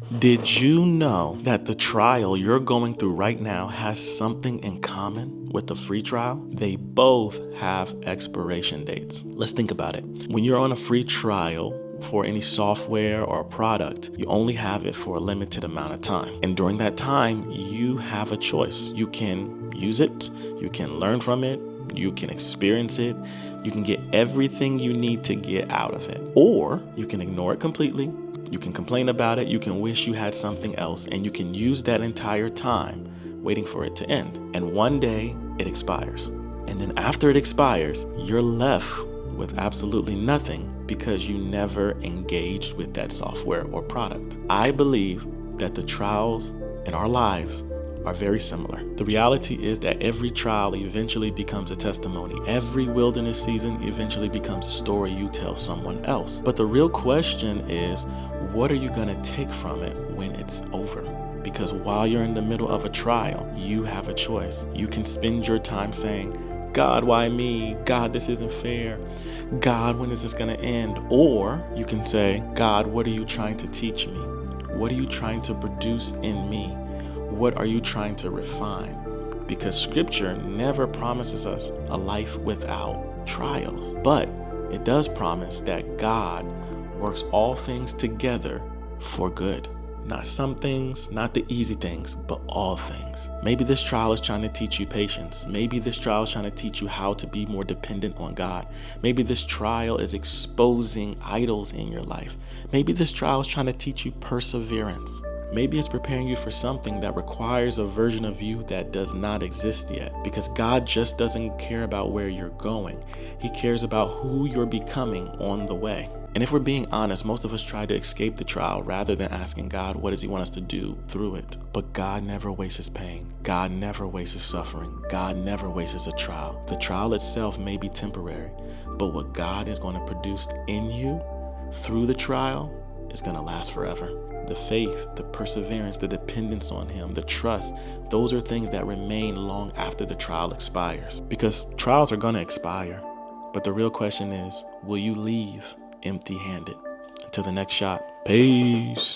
Did you know that the trial you're going through right now has something in common with the free trial? They both have expiration dates. Let's think about it. When you're on a free trial for any software or product, you only have it for a limited amount of time. And during that time, you have a choice. You can use it, you can learn from it, you can experience it, you can get everything you need to get out of it. Or you can ignore it completely. You can complain about it, you can wish you had something else, and you can use that entire time waiting for it to end. And one day it expires. And then after it expires, you're left with absolutely nothing because you never engaged with that software or product. I believe that the trials in our lives are very similar. The reality is that every trial eventually becomes a testimony. Every wilderness season eventually becomes a story you tell someone else. But the real question is, what are you going to take from it when it's over? Because while you're in the middle of a trial, you have a choice. You can spend your time saying, God, why me? God, this isn't fair. God, when is this going to end? Or you can say, God, what are you trying to teach me? What are you trying to produce in me? What are you trying to refine? Because scripture never promises us a life without trials, but it does promise that God works all things together for good. Not some things, not the easy things, but all things. Maybe this trial is trying to teach you patience. Maybe this trial is trying to teach you how to be more dependent on God. Maybe this trial is exposing idols in your life. Maybe this trial is trying to teach you perseverance. Maybe it's preparing you for something that requires a version of you that does not exist yet. Because God just doesn't care about where you're going. He cares about who you're becoming on the way. And if we're being honest, most of us try to escape the trial rather than asking God, what does he want us to do through it? But God never wastes his pain. God never wastes his suffering. God never wastes a trial. The trial itself may be temporary, but what God is going to produce in you through the trial is going to last forever. The faith, the perseverance, the dependence on him, the trust, those are things that remain long after the trial expires. Because trials are going to expire. But the real question is, will you leave empty-handed? Until the next shot. Peace.